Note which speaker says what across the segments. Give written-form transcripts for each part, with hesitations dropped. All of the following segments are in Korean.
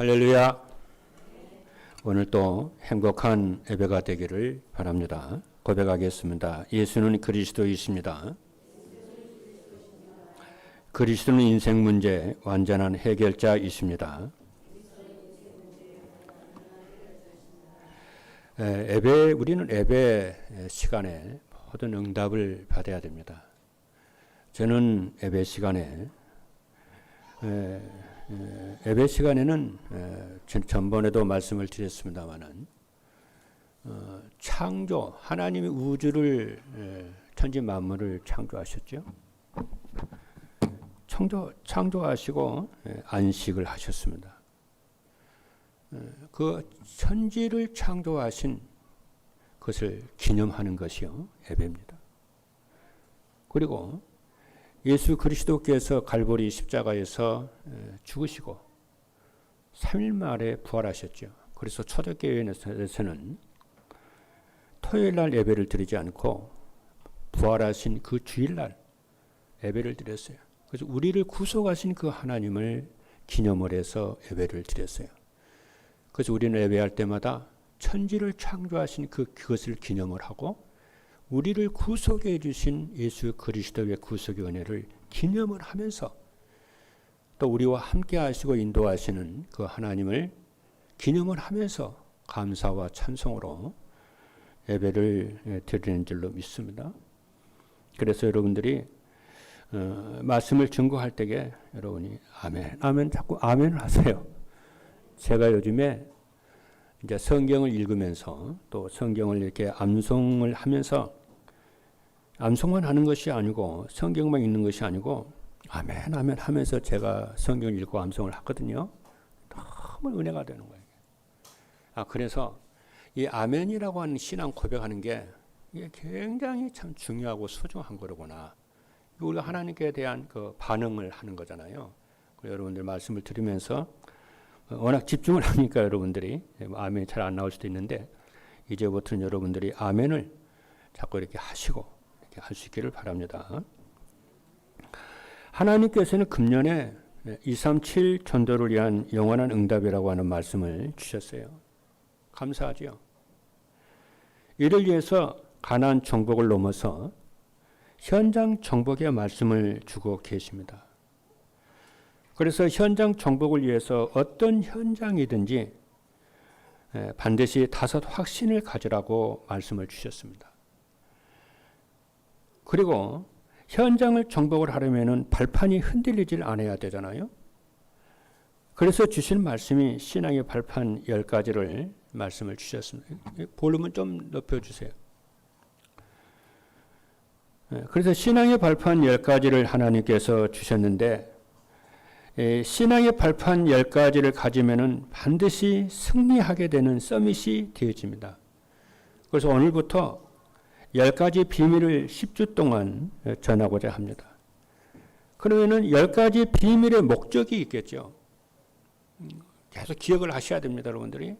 Speaker 1: 할렐루야. 오늘 또 행복한 예배가 되기를 바랍니다. 고백하겠습니다. 예수는 그리스도이십니다. 그리스도는 인생 문제 완전한 해결자이십니다. 우리는 예배 시간에 모든 응답을 받아야 됩니다. 저는 예배 시간에는 전번에도 말씀을 드렸습니다마는 창조, 하나님이 우주를 천지 만물을 창조하셨죠. 창조하시고 안식을 하셨습니다. 그 천지를 창조하신 것을 기념하는 것이요 예배입니다. 그리고 예수 그리스도께서 갈보리 십자가에서 죽으시고 3일 만에 부활하셨죠. 그래서 초대교회에서는 토요일 날 예배를 드리지 않고 부활하신 그 주일날 예배를 드렸어요. 그래서 우리를 구속하신 그 하나님을 기념을 해서 예배를 드렸어요. 그래서 우리는 예배할 때마다 천지를 창조하신 그것을 기념을 하고 우리를 구속해 주신 예수 그리스도의 구속의 은혜를 기념을 하면서 또 우리와 함께 하시고 인도하시는 그 하나님을 기념을 하면서 감사와 찬송으로 예배를 드리는 줄로 믿습니다. 그래서 여러분들이 말씀을 증거할 때에 여러분이 아멘 자꾸 아멘을 하세요. 제가 요즘에 이제 성경을 읽으면서 또 성경을 이렇게 암송을 하면서 암송만 하는 것이 아니고 성경만 읽는 것이 아니고 아멘 아멘 하면서 제가 성경을 읽고 암송을 하거든요. 너무 은혜가 되는 거예요. 그래서 이 아멘이라고 하는 신앙 고백하는 게 이게 굉장히 참 중요하고 소중한 거로구나. 우리가 하나님께 대한 그 반응을 하는 거잖아요. 여러분들 말씀을 들으면서 워낙 집중을 하니까 여러분들이 아멘이 잘 안 나올 수도 있는데 이제부터는 여러분들이 아멘을 자꾸 이렇게 하시고 이렇게 할 수 있기를 바랍니다. 하나님께서는 금년에 237 전도를 위한 영원한 응답이라고 하는 말씀을 주셨어요. 감사하지요. 이를 위해서 가나안 정복을 넘어서 현장 정복의 말씀을 주고 계십니다. 그래서 현장 정복을 위해서 어떤 현장이든지 반드시 5 확신을 가지라고 말씀을 주셨습니다. 그리고 현장을 정복을 하려면 발판이 흔들리질 않아야 되잖아요. 그래서 주신 말씀이 신앙의 발판 10가지를 말씀을 주셨습니다. 볼륨은 좀 높여주세요. 그래서 신앙의 발판 10가지를 하나님께서 주셨는데 신앙의 발판 10가지를 가지면은 반드시 승리하게 되는 서밋이 되어집니다. 그래서 오늘부터 10가지 비밀을 10주 동안 전하고자 합니다. 그러면은 10가지 비밀의 목적이 있겠죠. 계속 기억을 하셔야 됩니다, 여러분들이.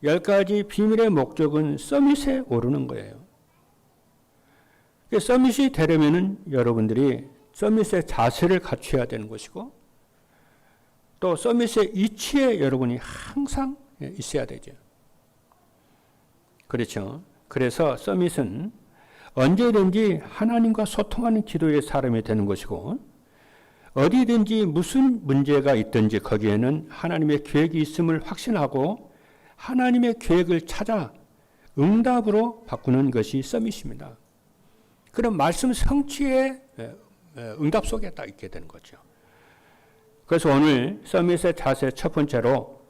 Speaker 1: 10가지 비밀의 목적은 서밋에 오르는 거예요. 서밋이 되려면은 여러분들이 서밋의 자세를 갖춰야 되는 것이고 또 서밋의 이치에 여러분이 항상 있어야 되죠. 그렇죠. 그래서 서밋은 언제든지 하나님과 소통하는 기도의 사람이 되는 것이고 어디든지 무슨 문제가 있든지 거기에는 하나님의 계획이 있음을 확신하고 하나님의 계획을 찾아 응답으로 바꾸는 것이 서밋입니다. 그럼 말씀 성취의 응답 속에 딱 있게 되는 거죠. 그래서 오늘 서밋의 자세 첫 번째로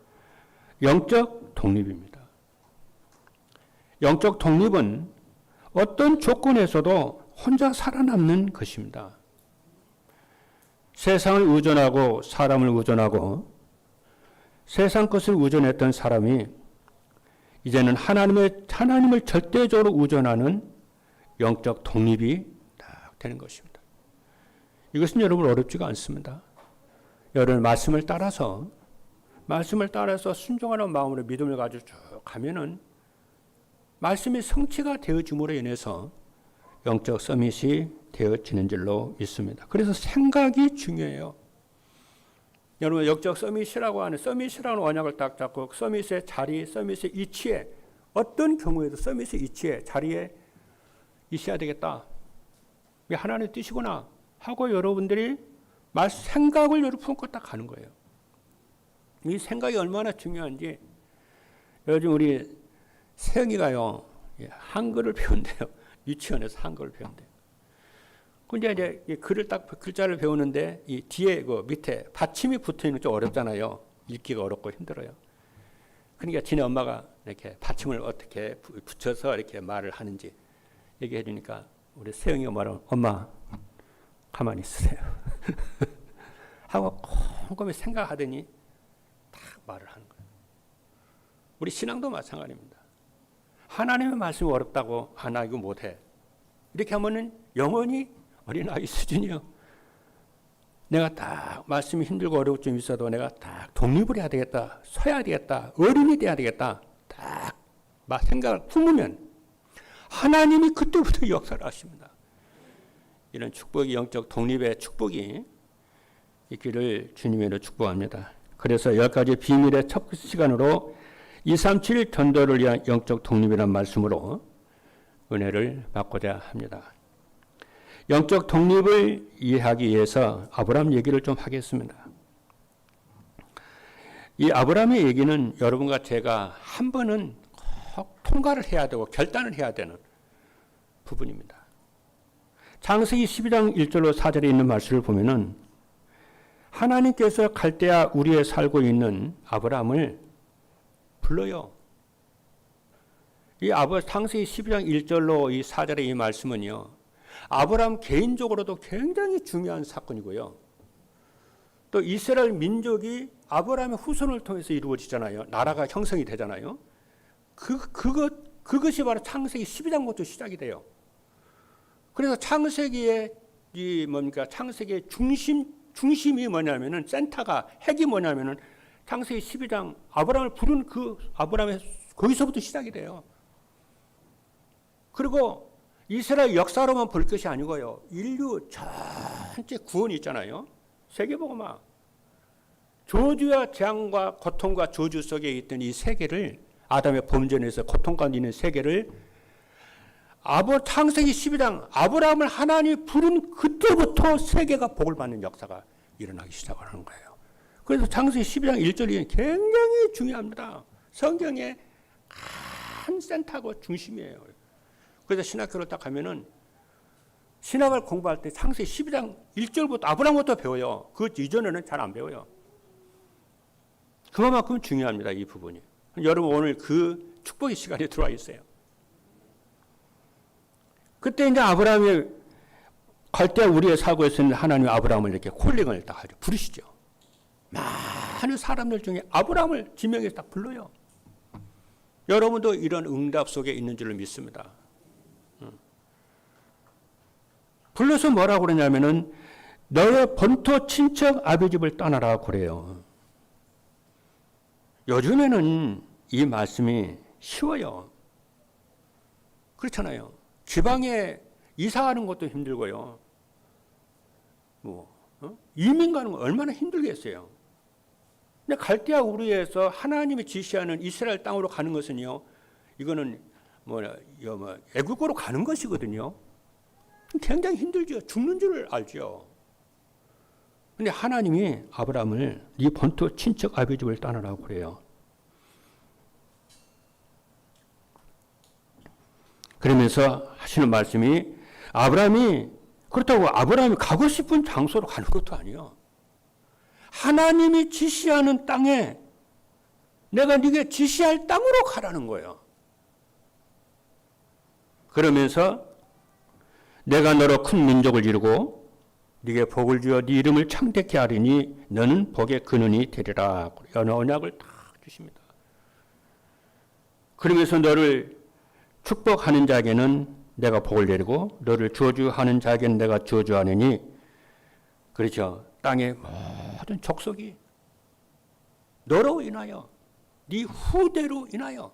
Speaker 1: 영적 독립입니다. 영적 독립은 어떤 조건에서도 혼자 살아남는 것입니다. 세상을 의존하고 사람을 의존하고 세상 것을 의존했던 사람이 이제는 하나님을 절대적으로 의존하는 영적 독립이 딱 되는 것입니다. 이것은 여러분 어렵지가 않습니다. 여러분 말씀을 따라서 순종하는 마음으로 믿음을 가지고 쭉 가면은 말씀의 성취가 되어짐으로 인해서 영적 서밋이 되어지는 줄로 믿습니다. 그래서 생각이 중요해요. 여러분 영적 서밋이라고 하는 서밋이라는 언약을 딱 잡고 서밋의 자리, 서밋의 이치에 어떤 경우에도 서밋의 이치에 자리에 있어야 되겠다. 이게 하나님의 뜻이구나 하고 여러분들이 생각을 여러분 품고 딱 가는 거예요. 이 생각이 얼마나 중요한지 요즘 우리 세영이가요 한글을 배운대요. 유치원에서 한글을 배운대요. 근데 이제 글자를 배우는데 이 뒤에 그 밑에 받침이 붙어 있는 게 좀 어렵잖아요. 읽기가 어렵고 힘들어요. 그러니까 지네 엄마가 이렇게 받침을 어떻게 붙여서 이렇게 말을 하는지 얘기해 주니까 우리 세영이가 말하면 엄마 가만히 있으세요. 하고 꼼꼼히 생각하더니 딱 말을 하는 거예요. 우리 신앙도 마찬가지입니다. 하나님의 말씀이 어렵다고 나 이거 못해. 이렇게 하면은 영원히 어린아이 수준이요. 내가 딱 말씀이 힘들고 어려울 좀 있어도 내가 딱 독립을 해야 되겠다. 서야 되겠다. 어른이 돼야 되겠다. 딱 생각을 품으면 하나님이 그때부터 역사를 하십니다. 이런 축복이 영적 독립의 축복이 있기를 주님으로 축복합니다. 그래서 10가지 비밀의 첫 시간으로 237 전도를 위한 영적 독립이라는 말씀으로 은혜를 받고자 합니다. 영적 독립을 이해하기 위해서 아브라함 얘기를 좀 하겠습니다. 이 아브라함의 얘기는 여러분과 제가 한 번은 꼭 통과를 해야 되고 결단을 해야 되는 부분입니다. 창세기 12장 1절로 4절에 있는 말씀을 보면은 하나님께서 갈대아 우리에 살고 있는 아브라함을 불러요. 이 창세기 12장 1절로 이 4절의 이 말씀은요. 아브라함 개인적으로도 굉장히 중요한 사건이고요. 또 이스라엘 민족이 아브라함의 후손을 통해서 이루어지잖아요. 나라가 형성이 되잖아요. 그것이 바로 창세기 12장부터 시작이 돼요. 그래서 창세기의 창세기의 중심이 뭐냐면은 센터가 핵이 뭐냐면은 창세기 12장 아브라함을 부른 그 아브라함의 거기서부터 시작이 돼요. 그리고 이스라엘 역사로만 볼 것이 아니고요. 인류 전체 구원이 있잖아요. 세계복음화. 저주와 재앙과 고통과 저주 속에 있던 이 세계를 아담의 범죄에서 고통 가운데 있는 세계를 창세기 12장 아브라함을 하나님이 부른 그때부터 세계가 복을 받는 역사가 일어나기 시작하는 거예요. 그래서 창세기 12장 1절이 굉장히 중요합니다. 성경의 한 센터고 중심이에요. 그래서 신학교를 딱 가면은 신학을 공부할 때 창세기 12장 1절부터 아브라함부터 배워요. 그 이전에는 잘 안 배워요. 그만큼 중요합니다. 이 부분이. 여러분 오늘 그 축복의 시간에 들어와 있어요. 그때 이제 아브라함이 갈대아 우리에 살고 있었는데 하나님이 아브라함을 이렇게 콜링을 딱 하죠. 부르시죠. 많은 사람들 중에 아브라함을 지명해서 딱 불러요. 여러분도 이런 응답 속에 있는 줄을 믿습니다. 불러서 뭐라고 그러냐면은 너의 본토 친척 아비집을 떠나라 그래요. 요즘에는 이 말씀이 쉬워요. 그렇잖아요. 지방에 이사하는 것도 힘들고요. 이민 가는 거 얼마나 힘들겠어요. 근데 갈대아 우르에서 하나님이 지시하는 이스라엘 땅으로 가는 것은요. 이거는 애국으로 가는 것이거든요. 굉장히 힘들죠. 죽는 줄을 알죠. 근데 하나님이 아브라함을 네 본토 친척 아비집을 떠나라고 그래요. 그러면서 하시는 말씀이 아브라함이 그렇다고 아브라함이 가고 싶은 장소로 가는 것도 아니에요. 하나님이 지시하는 땅에 내가 네게 지시할 땅으로 가라는 거예요. 그러면서 내가 너로 큰 민족을 이루고 네게 복을 주어 네 이름을 창대케 하리니 너는 복의 근원이 되리라. 언약을 다 주십니다. 그러면서 너를 축복하는 자에게는 내가 복을 내리고 너를 저주하는 자에게는 내가 저주하느니 그렇죠. 땅의 모든 족속이 너로 인하여 네 후대로 인하여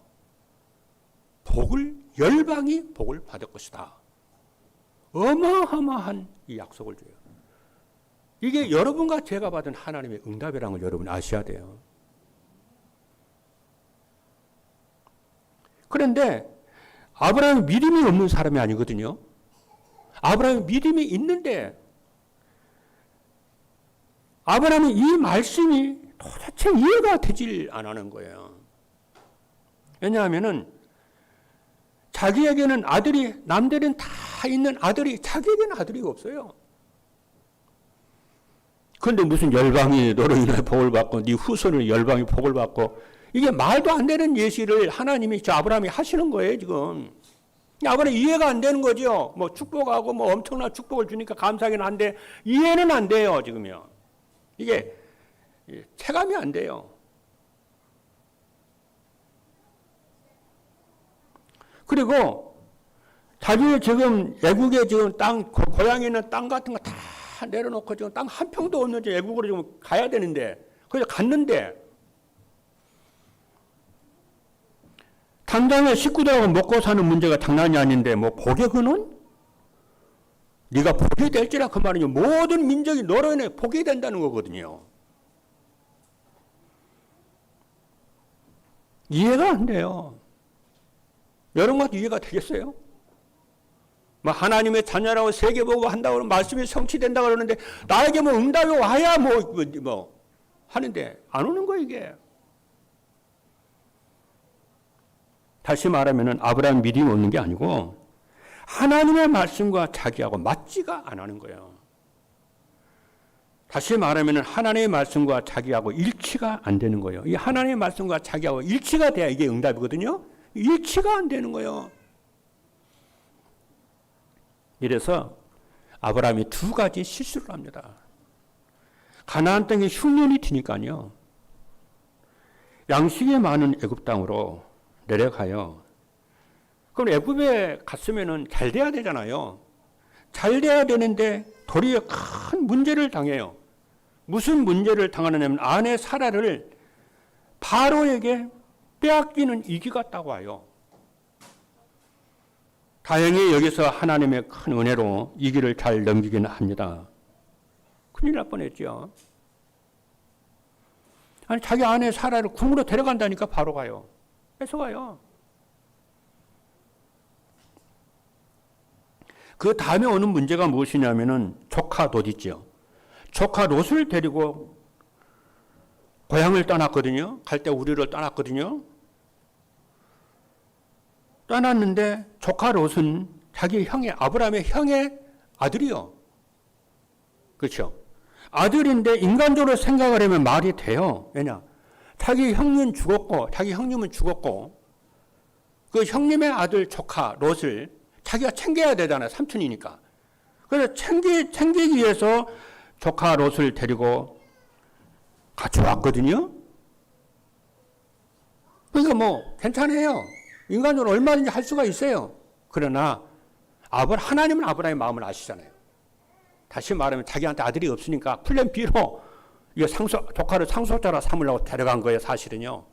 Speaker 1: 열방이 복을 받을 것이다. 어마어마한 이 약속을 줘요. 이게 여러분과 제가 받은 하나님의 응답이라는 걸 여러분 아셔야 돼요. 그런데 아브라함이 믿음이 없는 사람이 아니거든요. 아브라함이 믿음이 있는데 아브라함은 이 말씀이 도대체 이해가 되질 않는 거예요. 왜냐하면은 자기에게는 아들이, 남들은 다 있는 아들이 자기에게는 아들이 없어요. 그런데 무슨 열방이 너로 인해 복을 받고 네 후손을 열방이 복을 받고, 이게 말도 안 되는 예시를 하나님이 저 아브라함이 하시는 거예요 지금. 아브라함이 이해가 안 되는 거죠. 뭐 축복하고 뭐 엄청난 축복을 주니까 감사하긴 한데 이해는 안 돼요 지금요. 이게 체감이 안 돼요. 그리고 자기 지금 애국에 지금 땅, 고향에 있는 땅 같은 거 다 내려놓고 지금 땅 한 평도 없는 애국으로 지금 가야 되는데, 그래서 갔는데 당장에 식구들하고 먹고 사는 문제가 장난이 아닌데 뭐 복의 근원? 네가 복이 될지라 그 말이죠. 모든 민족이 너로 인해 복이 된다는 거거든요. 이해가 안 돼요. 여러분한테 이해가 되겠어요? 뭐 하나님의 자녀라고 세계 보고 한다고 그러면 말씀이 성취된다고 그러는데 나에게 뭐 응답이 와야 뭐 하는데 안 오는 거예요 이게. 다시 말하면 아브라함 믿음이 없는 게 아니고 하나님의 말씀과 자기하고 맞지가 안 하는 거예요. 다시 말하면 하나님의 말씀과 자기하고 일치가 안 되는 거예요. 이 하나님의 말씀과 자기하고 일치가 돼야 이게 응답이거든요. 일치가 안 되는 거예요. 이래서 아브라함이 두 가지 실수를 합니다. 가나안 땅에 흉년이 튀니까요. 양식이 많은 애굽 땅으로 내려가요. 그럼 애굽에 갔으면은 잘 돼야 되잖아요. 잘 돼야 되는데 도리어 큰 문제를 당해요. 무슨 문제를 당하느냐면 아내 사라를 바로에게 빼앗기는 위기가 딱 와요. 다행히 여기서 하나님의 큰 은혜로 이 길을 잘 넘기기는 합니다. 큰일 날 뻔했죠. 아니 자기 아내 사라를 궁으로 데려간다니까 바로 가요. 뺏어가요. 그 다음에 오는 문제가 무엇이냐면은 조카 롯 있죠. 조카 롯을 데리고 고향을 떠났거든요. 갈 때 우리를 떠났거든요. 떠났는데 조카 롯은 자기 형의 아브라함의 형의 아들이요. 그렇죠? 아들인데 인간적으로 생각을 하면 말이 돼요. 왜냐? 자기 형님 죽었고 자기 형님은 죽었고 그 형님의 아들 조카 롯을 자기가 챙겨야 되잖아요. 삼촌이니까. 그래서 챙기기 위해서 조카 롯을 데리고 같이 왔거든요. 그러니까 뭐 괜찮아요. 인간적으로 얼마든지 할 수가 있어요. 그러나 하나님은 아브라함의 마음을 아시잖아요. 다시 말하면 자기한테 아들이 없으니까 플랜 B로 이게 조카를 상속자라 삼으려고 데려간 거예요. 사실은요.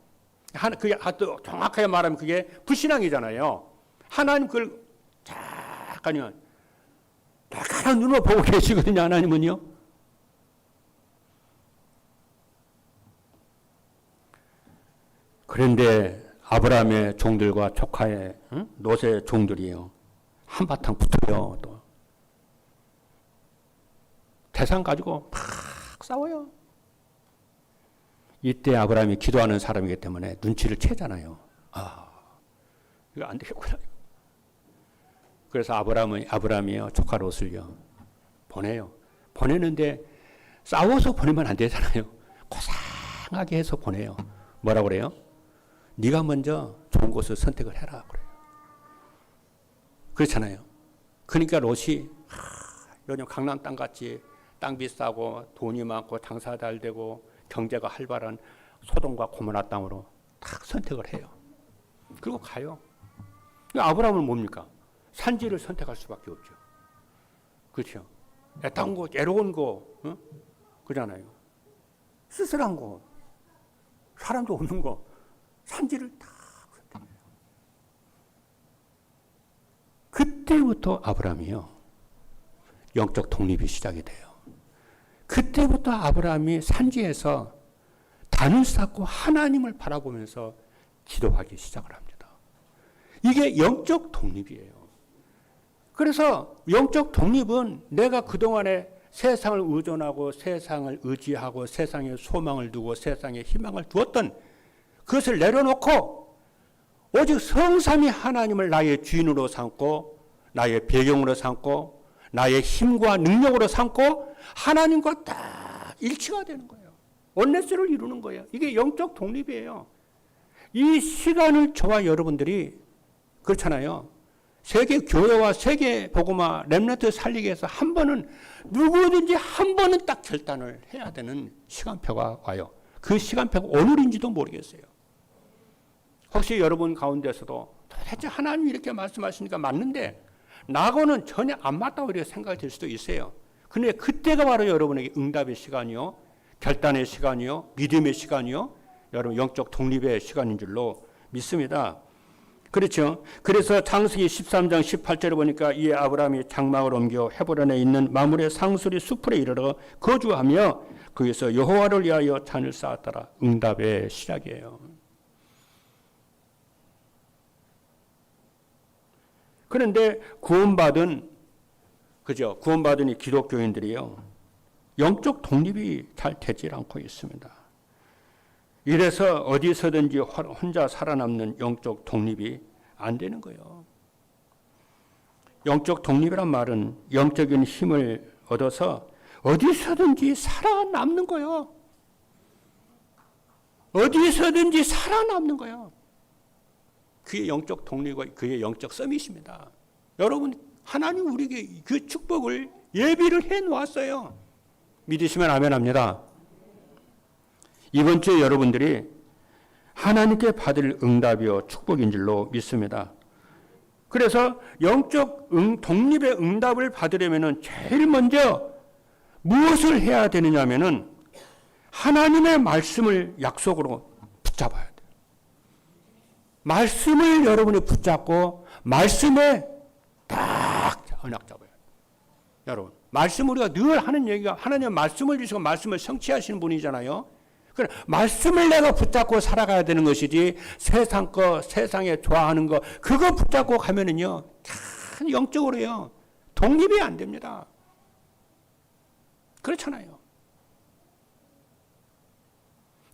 Speaker 1: 그게 정확하게 말하면 그게 불신앙이잖아요. 하나님 그걸 잠깐요. 날카로운 눈으로 보고 계시거든요. 하나님은요. 그런데 아브라함의 종들과 조카의 롯의 종들이요. 한바탕 붙어요. 또 대상 가지고 막 싸워요. 이때 아브라함이 기도하는 사람이기 때문에 눈치를 채잖아요. 이거 안 되겠구나. 그래서 아브라함이요 조카 롯을요 보내요. 보내는데 싸워서 보내면 안 되잖아요. 고상하게 해서 보내요. 뭐라 그래요? 네가 먼저 좋은 곳을 선택을 해라 그래요. 그렇잖아요. 그러니까 롯이 요즘 강남 땅 같이 땅 비싸고 돈이 많고 장사 잘 되고 경제가 활발한 소돔과 고모라 땅으로 딱 선택을 해요. 그리고 가요. 아브라함은 뭡니까? 산지를 선택할 수밖에 없죠. 그렇죠? 애타운 곳, 애로운 곳, 그러잖아요. 쓸쓸한 곳, 사람도 없는 곳, 산지를 다 선택해요. 그때부터 아브라함이요 영적 독립이 시작이 돼요. 그때부터 아브라함이 산지에서 단을 쌓고 하나님을 바라보면서 기도하기 시작을 합니다. 이게 영적 독립이에요. 그래서 영적 독립은 내가 그동안에 세상을 의존하고 세상을 의지하고 세상에 소망을 두고 세상에 희망을 두었던 그것을 내려놓고 오직 성삼위 하나님을 나의 주인으로 삼고 나의 배경으로 삼고 나의 힘과 능력으로 삼고 하나님과 딱 일치가 되는 거예요. 원네스를 이루는 거예요. 이게 영적 독립이에요. 이 시간을 저와 여러분들이 그렇잖아요. 세계 교회와 세계 복음화 렘넌트 살리기 위해서 한 번은 누구든지 한 번은 딱 결단을 해야 되는 시간표가 와요. 그 시간표가 오늘인지도 모르겠어요. 혹시 여러분 가운데서도 도대체 하나님이 이렇게 말씀하시니까 맞는데 나하고는 전혀 안 맞다고 이렇게 생각이 들 수도 있어요. 그런데 그때가 바로 여러분에게 응답의 시간이요, 결단의 시간이요, 믿음의 시간이요, 여러분 영적 독립의 시간인 줄로 믿습니다. 그렇죠. 그래서 창세기 13장 18절에 보니까 이에 아브라함이 장막을 옮겨 헤브론에 있는 마므레 상수리 숲으로 이르러 거주하며 거기서 여호와를 위하여 잔을 쌓았더라. 응답의 시작이에요. 그런데 구원받은 이 기독교인들이요, 영적 독립이 잘 되질 않고 있습니다. 이래서 어디서든지 혼자 살아남는 영적 독립이 안 되는 거예요. 영적 독립이란 말은 영적인 힘을 얻어서 어디서든지 살아남는 거예요. 어디서든지 살아남는 거예요. 그게 영적 독립과 그게 영적 서밋입니다. 여러분, 하나님 우리에게 그 축복을 예비를 해 놓았어요. 믿으시면 아멘 합니다. 이번 주에 여러분들이 하나님께 받을 응답이요 축복인 줄로 믿습니다. 그래서 영적 독립의 응답을 받으려면 제일 먼저 무엇을 해야 되느냐면은 하나님의 말씀을 약속으로 붙잡아야 돼요. 말씀을 여러분이 붙잡고 말씀에 딱 언약 잡아요. 여러분, 말씀 우리가 늘 하는 얘기가 하나님의 말씀을 주시고 말씀을 성취하시는 분이잖아요. 그래, 말씀을 내가 붙잡고 살아가야 되는 것이지 세상 거, 세상에 좋아하는 거 그거 붙잡고 가면은요 참 영적으로요 독립이 안 됩니다. 그렇잖아요.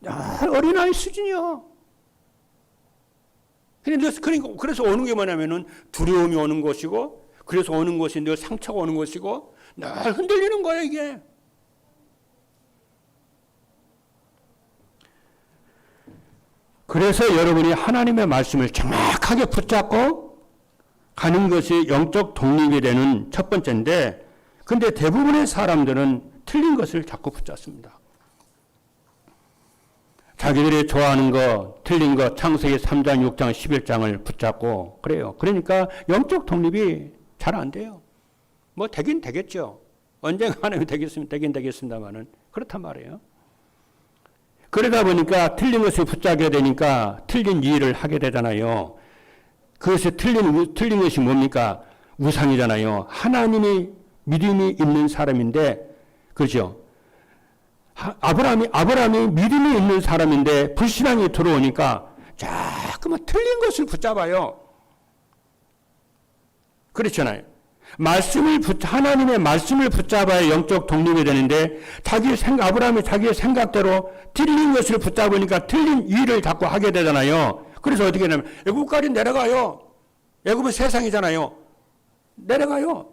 Speaker 1: 야, 어린아이 수준이요. 그래서 오는 게 뭐냐면은 두려움이 오는 것이고, 그래서 오는 것이 늘 상처가 오는 것이고, 늘 흔들리는 거예요, 이게. 그래서 여러분이 하나님의 말씀을 정확하게 붙잡고 가는 것이 영적 독립이 되는 첫 번째인데, 근데 대부분의 사람들은 틀린 것을 자꾸 붙잡습니다. 자기들이 좋아하는 거, 틀린 거, 창세기 3장, 6장, 11장을 붙잡고 그래요. 그러니까 영적 독립이 잘 안 돼요. 뭐 되긴 되겠죠. 언젠가 하나님이 되긴 되겠습니다만은 그렇단 말이에요. 그러다 보니까 틀린 것을 붙잡게 되니까 틀린 일을 하게 되잖아요. 그것이 틀린 것이 뭡니까? 우상이잖아요. 하나님이 믿음이 있는 사람인데, 그렇죠? 아브라함이 믿음이 있는 사람인데 불신앙이 들어오니까 자꾸만 틀린 것을 붙잡아요. 그렇잖아요. 하나님의 말씀을 붙잡아야 영적 독립이 되는데 아브라함이 자기의 생각대로 틀린 것을 붙잡으니까 틀린 일을 자꾸 하게 되잖아요. 그래서 어떻게 되냐면 애굽까지 내려가요. 애굽은 세상이잖아요. 내려가요.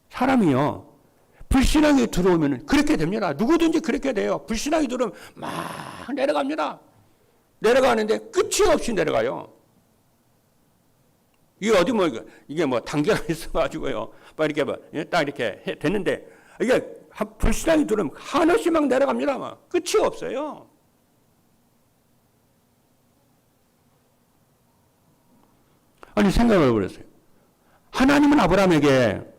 Speaker 1: 사람이요. 불신앙이 들어오면 그렇게 됩니다. 누구든지 그렇게 돼요. 불신앙이 들어오면 막 내려갑니다. 내려가는데 끝이 없이 내려가요. 이게 어디 이게 단계가 있어가지고요. 막 이렇게 딱 이렇게 됐는데 이게 불신앙이 들어오면 한없이 막 내려갑니다. 막 끝이 없어요. 아니 생각을 해보세요. 하나님은 아브라함에게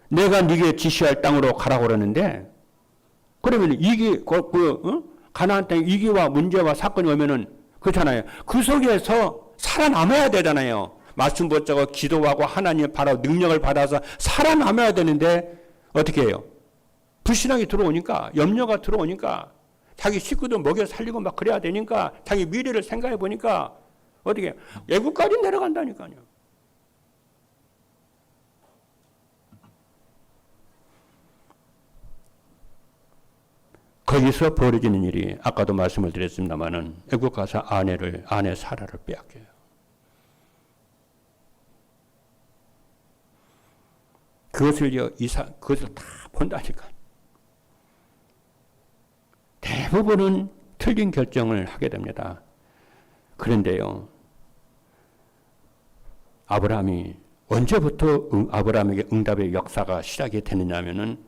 Speaker 1: 내가 네게 지시할 땅으로 가라고 그러는데, 그러면 가나안 땅 위기와 문제와 사건이 오면은 그렇잖아요. 그 속에서 살아남아야 되잖아요. 말씀 붙잡고 기도하고 하나님 바로 능력을 받아서 살아남아야 되는데 어떻게 해요? 불신앙이 들어오니까, 염려가 들어오니까, 자기 식구도 먹여 살리고 막 그래야 되니까, 자기 미래를 생각해 보니까, 어떻게 해요? 애국까지 내려간다니까요. 거기서 벌어지는 일이 아까도 말씀을 드렸습니다마는 애국 가서 아내 사라를 빼앗겨요. 그것을 다 본다니까. 대부분은 틀린 결정을 하게 됩니다. 그런데요, 아브라함이 언제부터 아브라함에게 응답의 역사가 시작이 되느냐면은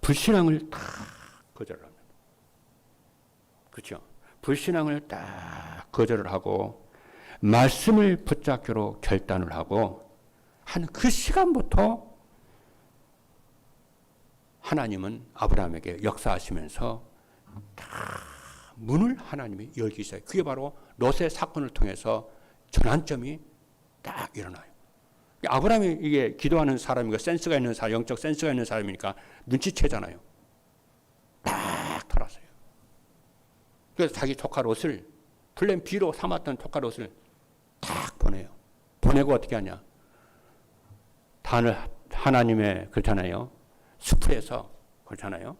Speaker 1: 불신앙을 다 거절합니다. 그렇죠? 불신앙을 딱 거절을 하고 말씀을 붙잡기로 결단을 하고 한 그 시간부터 하나님은 아브라함에게 역사하시면서 다 문을 하나님이 열기 시작해요. 그게 바로 롯의 사건을 통해서 전환점이 딱 일어나요. 아브라함이 이게 기도하는 사람이고 센스가 있는 사람, 영적 센스가 있는 사람이니까 눈치채잖아요. 딱 돌았어요. 그래서 자기 조카 롯을 플랜 B로 삼았던 조카 롯을 딱 보내요. 보내고 어떻게 하냐? 단을 하나님의 그렇잖아요. 수풀에서 그렇잖아요.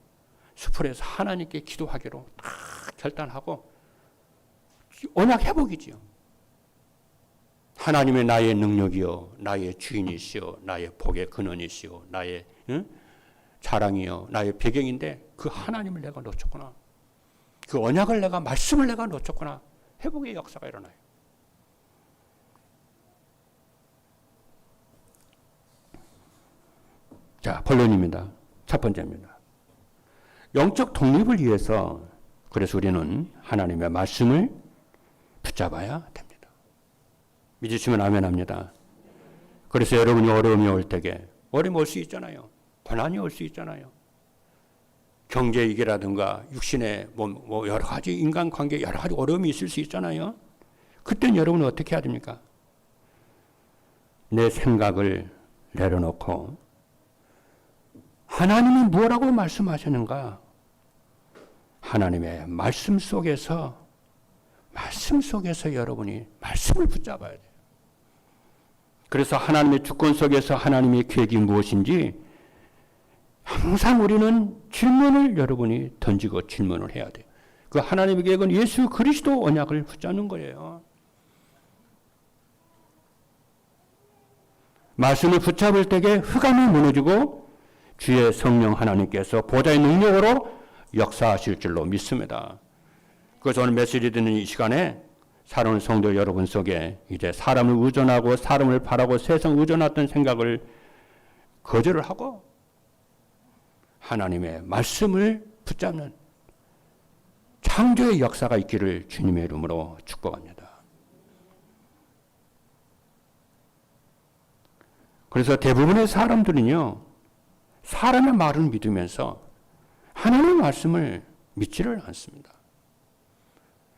Speaker 1: 수풀에서 하나님께 기도하기로 딱 결단하고 언약 회복이지요. 하나님의 나의 능력이요, 나의 주인이시요, 나의 복의 근원이시요, 나의 자랑이요, 나의 배경인데 그 하나님을 내가 놓쳤구나. 그 언약을 내가 말씀을 내가 놓쳤구나. 회복의 역사가 일어나요. 자, 본론입니다. 첫 번째입니다. 영적 독립을 위해서 그래서 우리는 하나님의 말씀을 붙잡아야 됩니다. 믿으시면 아멘 합니다. 그래서 여러분이 어려움이 올 때에 어려움이 올 수 있잖아요. 고난이 올 수 있잖아요. 경제 위기라든가 육신의 뭐 여러 가지 인간관계 여러 가지 어려움이 있을 수 있잖아요. 그때는 여러분은 어떻게 해야 됩니까? 내 생각을 내려놓고 하나님이 뭐라고 말씀하시는가? 하나님의 말씀 속에서 여러분이 말씀을 붙잡아야 돼요. 그래서 하나님의 주권 속에서 하나님의 계획이 무엇인지 항상 우리는 질문을 여러분이 던지고 질문을 해야 돼요. 그 하나님의 계획은 예수 그리스도 언약을 붙잡는 거예요. 말씀을 붙잡을 때에 흑암이 무너지고 주의 성령 하나님께서 보좌의 능력으로 역사하실 줄로 믿습니다. 그래서 오늘 메시지 듣는 이 시간에 사랑하는 성도 여러분 속에 이제 사람을 의존하고 사람을 바라고 세상 의존했던 생각을 거절을 하고 하나님의 말씀을 붙잡는 창조의 역사가 있기를 주님의 이름으로 축복합니다. 그래서 대부분의 사람들은요, 사람의 말을 믿으면서 하나님의 말씀을 믿지를 않습니다.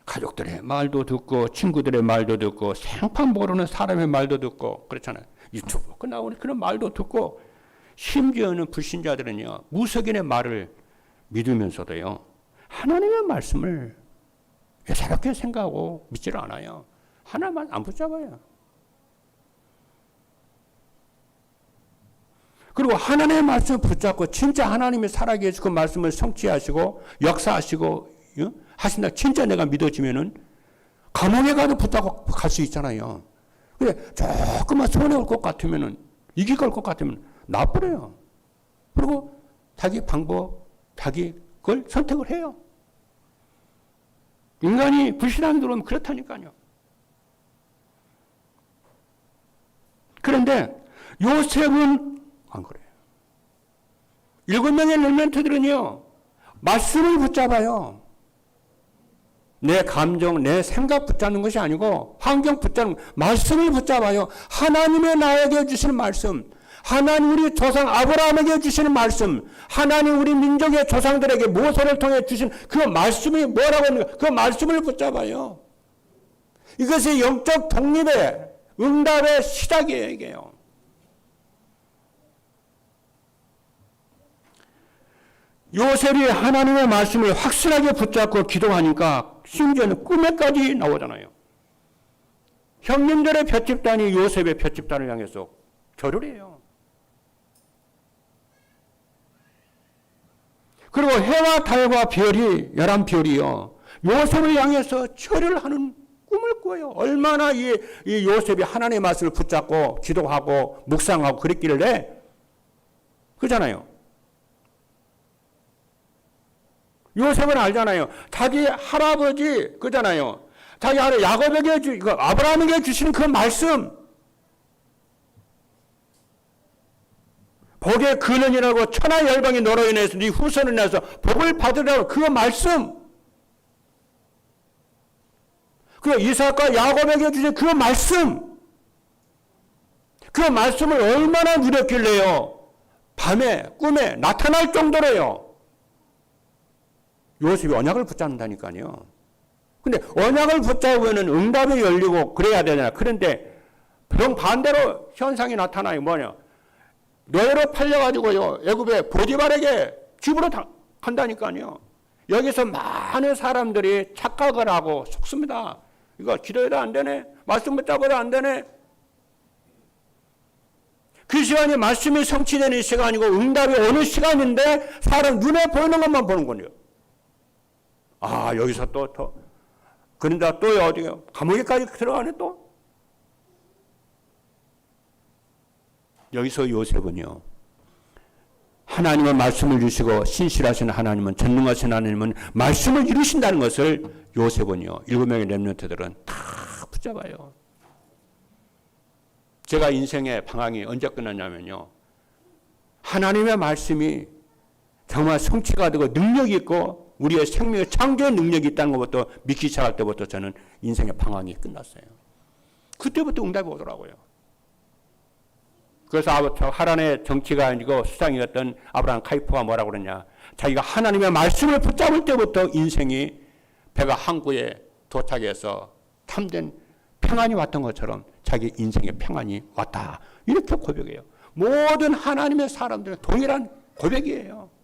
Speaker 1: 가족들의 말도 듣고 친구들의 말도 듣고 생판 모르는 사람의 말도 듣고 그렇잖아요. 유튜브 나오는 그런 말도 듣고 심지어는 불신자들은요, 무속인의 말을 믿으면서도요, 하나님의 말씀을 외사롭게 생각하고 믿지를 않아요. 하나만 안 붙잡아요. 그리고 하나님의 말씀을 붙잡고 진짜 하나님이 살아계시고 그 말씀을 성취하시고 역사하시고 하신다. 진짜 내가 믿어지면은 감옥에 가도 붙잡고 갈 수 있잖아요. 그래 조금만 손해 올 것 같으면은 이길 것 같으면 놔버려요. 그리고 자기 방법, 자기 걸 선택을 해요. 인간이 불신앙이 들어오면 그렇다니까요. 그런데 요셉은 안 그래요. 7명의 렘넌트들은요, 말씀을 붙잡아요. 내 감정, 내 생각 붙잡는 것이 아니고 환경 붙잡는 말씀을 붙잡아요. 하나님의 나에게 주시는 말씀, 하나님 우리 조상 아브라함에게 주시는 말씀, 하나님 우리 민족의 조상들에게 모세를 통해 주신 그 말씀이 뭐라고 하는가? 그 말씀을 붙잡아요. 이것이 영적 독립의 응답의 시작이에요. 이게요. 요셉이 하나님의 말씀을 확실하게 붙잡고 기도하니까 심지어는 꿈에까지 나오잖아요. 형님들의 볏집단이 요셉의 볏집단을 향해서 절을 해요. 그리고 해와 달과 별이 11별이요. 요셉을 향해서 절을 하는 꿈을 꿔요. 얼마나 이 요셉이 하나님의 말씀을 붙잡고 기도하고 묵상하고 그랬길래 그잖아요. 요셉은 알잖아요. 자기 할아버지 그잖아요. 자기 야곱에게 아브라함에게 주시는 그 말씀, 복의 근원이라고 천하 열방이 너로 인해서 네 후손을 인해서 복을 받으라고 그 말씀, 그 이삭과 야곱에게 주신 그 말씀, 그 말씀을 얼마나 누렸길래요. 밤에 꿈에 나타날 정도로요. 요셉이 언약을 붙잡는다니까요. 근데 언약을 붙잡으면 응답이 열리고 그래야 되잖아요. 그런데 반대로 현상이 나타나요. 뭐냐? 노예로 팔려가지고요. 애굽의 보디발에게 집으로 간다니까요. 여기서 많은 사람들이 착각을 하고 속습니다. 이거 기도해도 안 되네. 말씀 붙잡아도 안 되네. 그 시간이 말씀이 성취되는 시간이고 응답이 오는 시간인데 사람 눈에 보이는 것만 보는군요. 아, 여기서 또 그런다 또 어디요? 감옥에까지 들어가네 또. 여기서 요셉은요. 하나님의 말씀을 주시고 신실하신 하나님은 전능하신 하나님은 말씀을 이루신다는 것을 요셉은요. 7명의 렘넌트들은 다 붙잡아요. 제가 인생의 방황이 언제 끝났냐면요. 하나님의 말씀이 정말 성취가 되고 능력이 있고 우리의 생명의 창조의 능력이 있다는 것부터 믿기 시작할 때부터 저는 인생의 방황이 끝났어요. 그때부터 응답이 오더라고요. 그래서 하란의 정치가 아니고 수장이었던 아브라함 카이프가 뭐라고 그러냐. 자기가 하나님의 말씀을 붙잡을 때부터 인생이 배가 항구에 도착해서 참된 평안이 왔던 것처럼 자기 인생의 평안이 왔다. 이렇게 고백해요. 모든 하나님의 사람들은 동일한 고백이에요.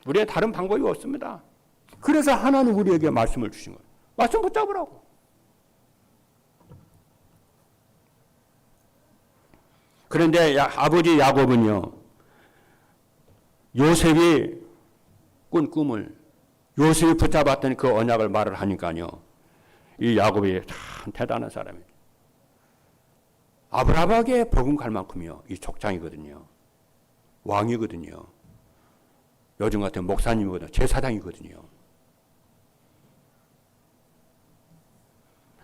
Speaker 1: 우리의 다른 방법이 없습니다. 그래서 하나님 우리에게 말씀을 주신 거예요. 말씀 붙잡으라고. 그런데 아버지 야곱은요. 요셉이 꾼 꿈을 요셉이 붙잡았던 그 언약을 말을 하니까요. 이 야곱이 참 대단한 사람이에요. 아브라함에게 복음 갈 만큼이요. 이 족장이거든요. 왕이거든요. 요즘 같은 목사님이거든요. 제사장이거든요.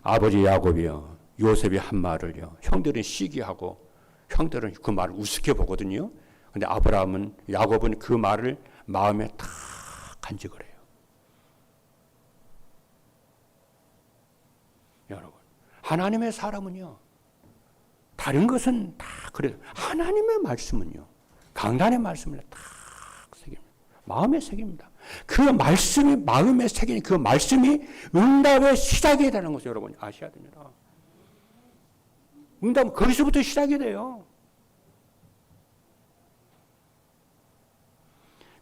Speaker 1: 아버지 야곱이요. 요셉이 한 말을요. 형들은 시기하고 형들은 그 말을 우습게 보거든요. 근데 야곱은 그 말을 마음에 다 간직을 해요. 여러분, 하나님의 사람은요. 다른 것은 다 그래요. 하나님의 말씀은요. 강단의 말씀을 다 새깁니다. 마음에 새깁니다. 그 말씀이 마음에 새긴 그 말씀이 응답의 시작이 되는 것을 여러분 아셔야 됩니다. 응답은 거기서부터 시작이 돼요.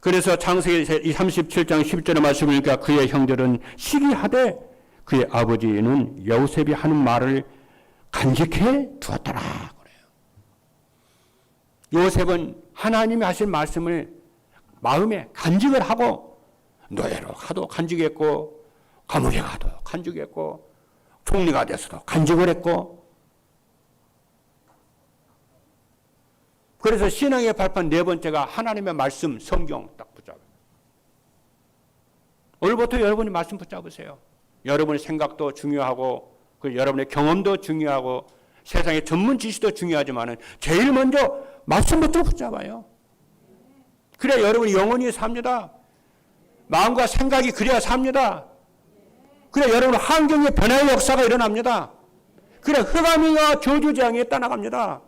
Speaker 1: 그래서 창세기 37장 10절의 말씀을 보니까 그의 형들은 시기하되 그의 아버지는 요셉이 하는 말을 간직해 두었더라 그래요. 요셉은 하나님이 하신 말씀을 마음에 간직을 하고 노예로 가도 간직했고 감옥에 가도 간직했고 총리가 돼서도 간직을 했고 그래서 신앙의 발판 네 번째가 하나님의 말씀 성경 딱 붙잡아요. 오늘부터 여러분이 말씀 붙잡으세요. 여러분의 생각도 중요하고 여러분의 경험도 중요하고 세상의 전문 지식도 중요하지만 제일 먼저 말씀부터 붙잡아요. 그래야 여러분이 영원히 삽니다. 마음과 생각이 그래야 삽니다. 그래야 여러분 환경의 변화의 역사가 일어납니다. 그래야 흑암이와 저주재앙이 떠나갑니다.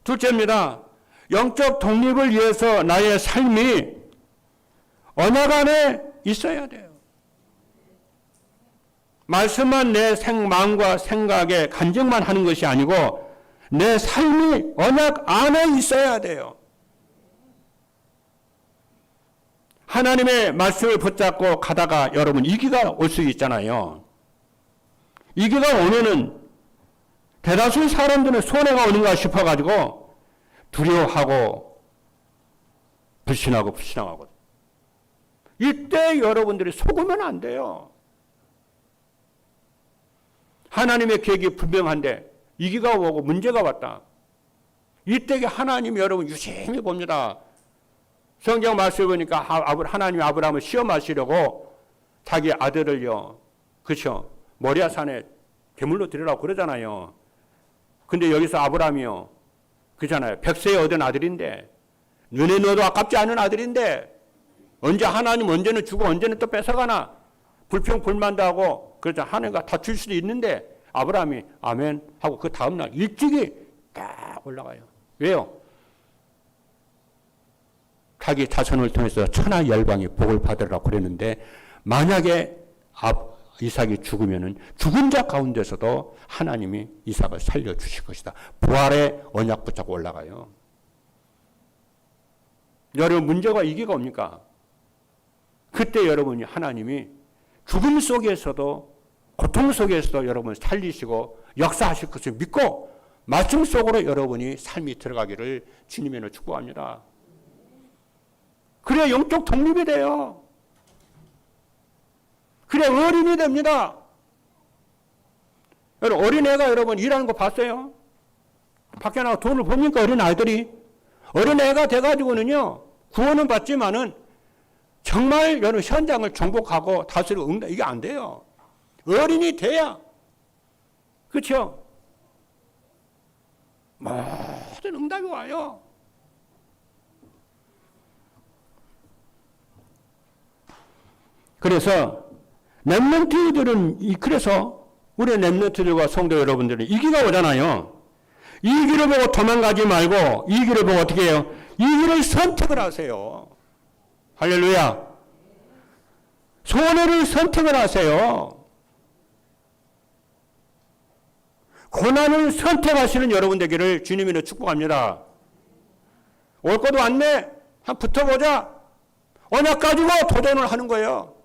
Speaker 1: 둘째입니다. 영적 독립을 위해서 나의 삶이 언약 안에 있어야 돼요. 말씀만 내 마음과 생각에 간증만 하는 것이 아니고 내 삶이 언약 안에 있어야 돼요. 하나님의 말씀을 붙잡고 가다가 여러분 위기가 올 수 있잖아요. 위기가 오면은 대다수의 사람들은 손해가 오는가 싶어가지고 두려워하고 불신하고 이때 여러분들이 속으면 안 돼요. 하나님의 계획이 분명한데 위기가 오고 문제가 왔다. 이때 하나님이 여러분 유심히 봅니다. 성경 말씀을 보니까 하나님이 아브라함을 시험하시려고 자기 아들을요, 그렇죠? 모리아산에 제물로 드리라고 그러잖아요. 근데 여기서 아브라함이요, 그잖아요. 100세에 얻은 아들인데, 눈에 넣어도 아깝지 않은 아들인데, 언제 하나님 언제는 주고 언제는 또 뺏어가나, 불평불만도 하고, 그래서 하나님과 다줄 수도 있는데, 아브라함이 아멘 하고 그 다음날 일찍이 딱 올라가요. 왜요? 자기 자손을 통해서 천하 열방이 복을 받으라고 그랬는데, 만약에 이삭이 죽으면은 죽은 자 가운데서도 하나님이 이삭을 살려주실 것이다. 부활의 언약 붙잡고 올라가요. 여러분 문제가 위기가 옵니까? 그때 여러분이 하나님이 죽음 속에서도 고통 속에서도 여러분을 살리시고 역사하실 것을 믿고 말씀 속으로 여러분이 삶이 들어가기를 주님으로 축복합니다. 그래야 영적 독립이 돼요. 그래 어린이 됩니다. 여러분 어린애가 여러분 일하는 거 봤어요? 밖에 나가 돈을 법니까? 어린아이들이 어린애가 돼가지고는요 구원은 받지만은 정말 여러분 현장을 정복하고 다스리고 이게 안 돼요. 어린이 돼야 그렇죠? 모든 응답이 와요. 그래서 렘넌트들은 그래서 우리 렘넌트들과 성도 여러분들은 위기가 오잖아요. 이 길을 보고 도망가지 말고 이 길을 보고 어떻게 해요? 이 길을 선택을 하세요. 할렐루야. 손해를 선택을 하세요. 고난을 선택하시는 여러분 되기를 주님으로 축복합니다. 올 것도 왔네. 한 붙어보자. 언약 가지고 도전을 하는 거예요.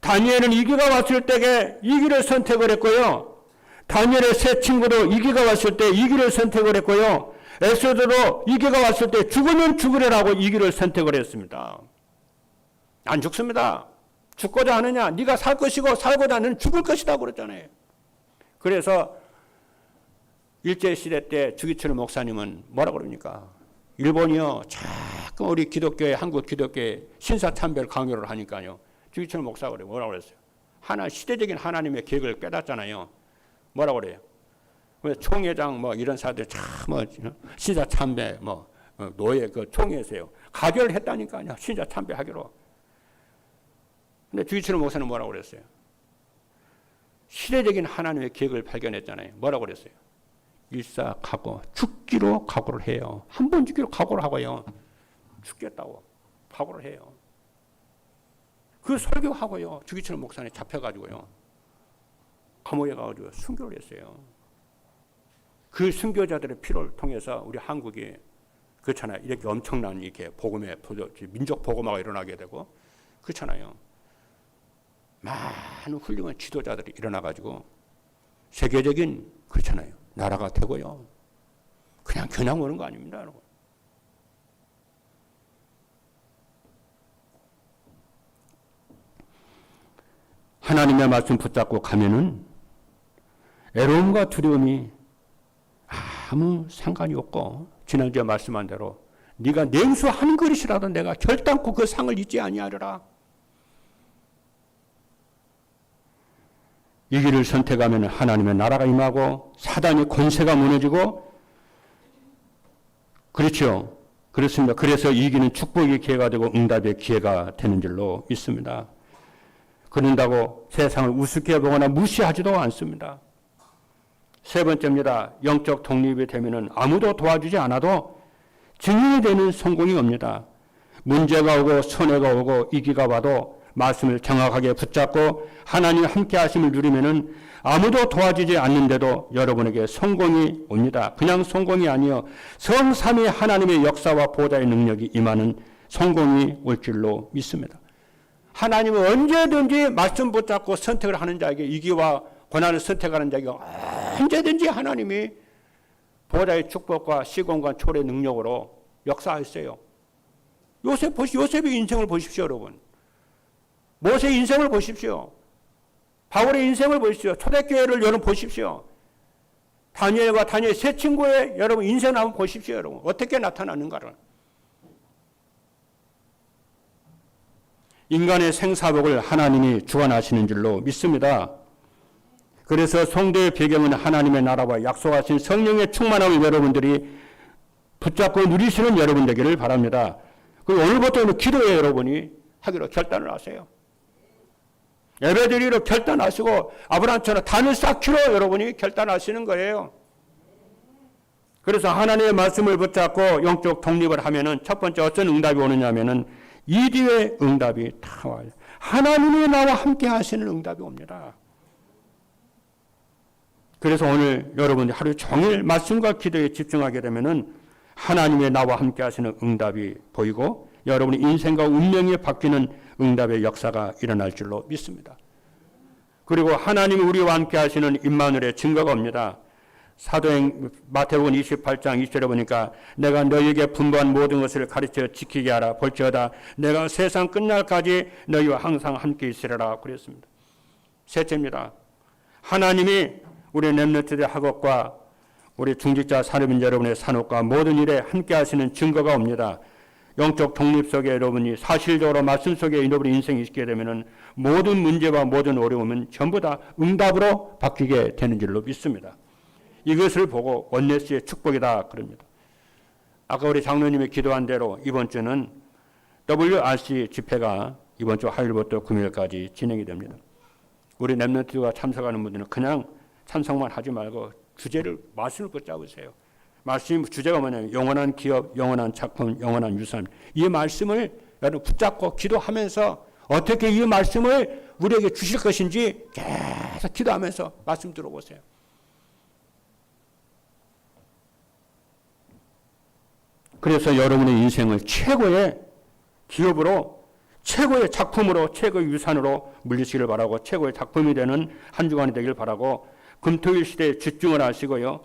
Speaker 1: 다니엘은 위기가 왔을 때에 위기를 선택을 했고요. 다니엘의 세 친구도 위기가 왔을 때 위기를 선택을 했고요. 에스더도 위기가 왔을 때 죽으면 죽으려라고 위기를 선택을 했습니다. 안 죽습니다. 죽고자 하느냐? 네가 살 것이고 살고자 하는 죽을 것이다 그랬잖아요. 그래서 일제시대 때 주기철 목사님은 뭐라고 그럽니까? 일본이요. 자꾸 우리 기독교회 한국 교회 신사참별 강요를 하니까요. 주기철 목사가 그래요. 뭐라고 그랬어요? 시대적인 하나님의 계획을 깨닫잖아요. 뭐라고 그래요? 총회장 이런 사람들 신사참배 노예 그 총회에서요. 가결을 했다니까요. 신사참배 하기로. 근데 주기철 목사는 뭐라고 그랬어요? 시대적인 하나님의 계획을 발견했잖아요. 뭐라고 그랬어요? 일사각오, 죽기로 각오를 해요. 한 번 죽기로 각오를 하고요. 죽겠다고 각오를 해요. 그 설교하고요. 주기철 목사님 잡혀가지고요. 감옥에 가가지고 순교를 했어요. 그 순교자들의 피를 통해서 우리 한국이 그렇잖아요. 이렇게 엄청난 이렇게 복음의 민족 복음화가 일어나게 되고 그렇잖아요. 많은 훌륭한 지도자들이 일어나가지고 세계적인 그렇잖아요. 나라가 되고요. 그냥 오는 거 아닙니다, 여러분. 하나님의 말씀 붙잡고 가면은 애로움과 두려움이 아무 상관이 없고 지난주에 말씀한 대로 네가 냉수 한 그릇이라도 내가 결단코 그 상을 잊지 아니하리라. 이 길을 선택하면 하나님의 나라가 임하고 사단의 권세가 무너지고 그렇죠. 그렇습니다. 그래서 이 길은 축복의 기회가 되고 응답의 기회가 되는 줄로 믿습니다. 그런다고 세상을 우습게 보거나 무시하지도 않습니다. 세 번째입니다. 영적 독립이 되면 아무도 도와주지 않아도 증인이 되는 성공이 옵니다. 문제가 오고 손해가 오고 위기가 와도 말씀을 정확하게 붙잡고 하나님 함께 하심을 누리면은 아무도 도와주지 않는데도 여러분에게 성공이 옵니다. 그냥 성공이 아니요, 성삼위 하나님의 역사와 보좌의 능력이 임하는 성공이 올 줄로 믿습니다. 하나님은 언제든지 말씀 붙잡고 선택을 하는 자에게 위기와 고난을 선택하는 자에게 언제든지 하나님이 보좌의 축복과 시공과 초래의 능력으로 역사하셨어요. 요셉의 인생을 보십시오, 여러분. 모세의 인생을 보십시오. 바울의 인생을 보십시오. 초대교회를 여러분 보십시오. 다니엘과 다니엘 세 친구의 여러분 인생을 한번 보십시오, 여러분. 어떻게 나타나는가를. 인간의 생사복을 하나님이 주관하시는 줄로 믿습니다. 그래서 성도의 배경은 하나님의 나라와 약속하신 성령의 충만함을 여러분들이 붙잡고 누리시는 여러분 되기를 바랍니다. 그리고 오늘부터는 기도에 여러분이 하기로 결단을 하세요. 예배드리기로 결단하시고 아브라함처럼 단을 쌓기로 여러분이 결단하시는 거예요. 그래서 하나님의 말씀을 붙잡고 영적 독립을 하면은 첫 번째 어떤 응답이 오느냐 하면은 이 뒤에 응답이 다 와요. 하나님이 나와 함께 하시는 응답이 옵니다. 그래서 오늘 여러분이 하루 종일 말씀과 기도에 집중하게 되면은 하나님의 나와 함께 하시는 응답이 보이고 여러분의 인생과 운명이 바뀌는 응답의 역사가 일어날 줄로 믿습니다. 그리고 하나님이 우리와 함께 하시는 임마누엘의 증거가 옵니다. 사도행 마태복음 28장 20절에 보니까 내가 너희에게 분부한 모든 것을 가르쳐 지키게 하라. 볼지어다 내가 세상 끝날까지 너희와 항상 함께 있으리라 그랬습니다. 셋째입니다. 하나님이 우리 렘넌트들의 학업과 우리 중직자 산업인 여러분의 산업과 모든 일에 함께 하시는 증거가 옵니다. 영적 독립 속에 여러분이 사실적으로 말씀 속에 여러분의 인생이 있게 되면 모든 문제와 모든 어려움은 전부 다 응답으로 바뀌게 되는 줄로 믿습니다. 이것을 보고 원네스의 축복이다 그럽니다. 아까 우리 장로님이 기도한 대로 이번 주는 WRC 집회가 이번 주 화요일부터 금요일까지 진행이 됩니다. 우리 렘넌트가 참석하는 분들은 그냥 참석만 하지 말고 주제를 말씀을 붙잡으세요. 말씀 주제가 뭐냐면 영원한 기업, 영원한 작품, 영원한 유산. 이 말씀을 여러분 붙잡고 기도하면서 어떻게 이 말씀을 우리에게 주실 것인지 계속 기도하면서 말씀 들어보세요. 그래서 여러분의 인생을 최고의 기업으로, 최고의 작품으로, 최고의 유산으로 물리시기를 바라고 최고의 작품이 되는 한 주간이 되길 바라고 금토일 시대에 집중을 하시고요.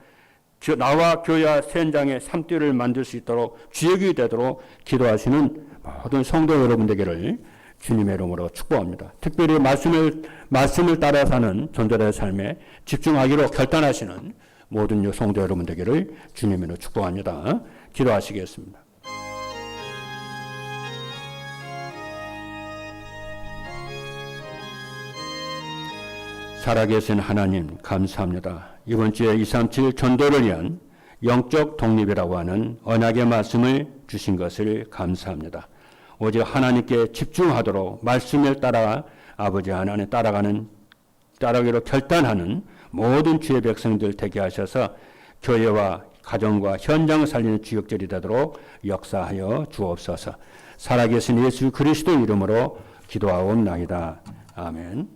Speaker 1: 나와 교회와 현장의 삶들을 만들 수 있도록 주역이 되도록 기도하시는 모든 성도 여러분 되기를 주님의 이름으로 축복합니다. 특별히 말씀을 따라 사는 존재의 삶에 집중하기로 결단하시는 모든 성도 여러분 되기를 주님의 이름으로 축복합니다. 기도하시겠습니다. 살아계신 하나님 감사합니다. 이번 주에 237 전도를 위한 영적 독립이라고 하는 언약의 말씀을 주신 것을 감사합니다. 오직 하나님께 집중하도록 말씀을 따라 아버지 하나님 따라가기로 결단하는 모든 주의 백성들 되게 하셔서 교회와 가정과 현장을 살리는 주역들이 되도록 역사하여 주옵소서. 살아계신 예수 그리스도 이름으로 기도하옵나이다. 아멘.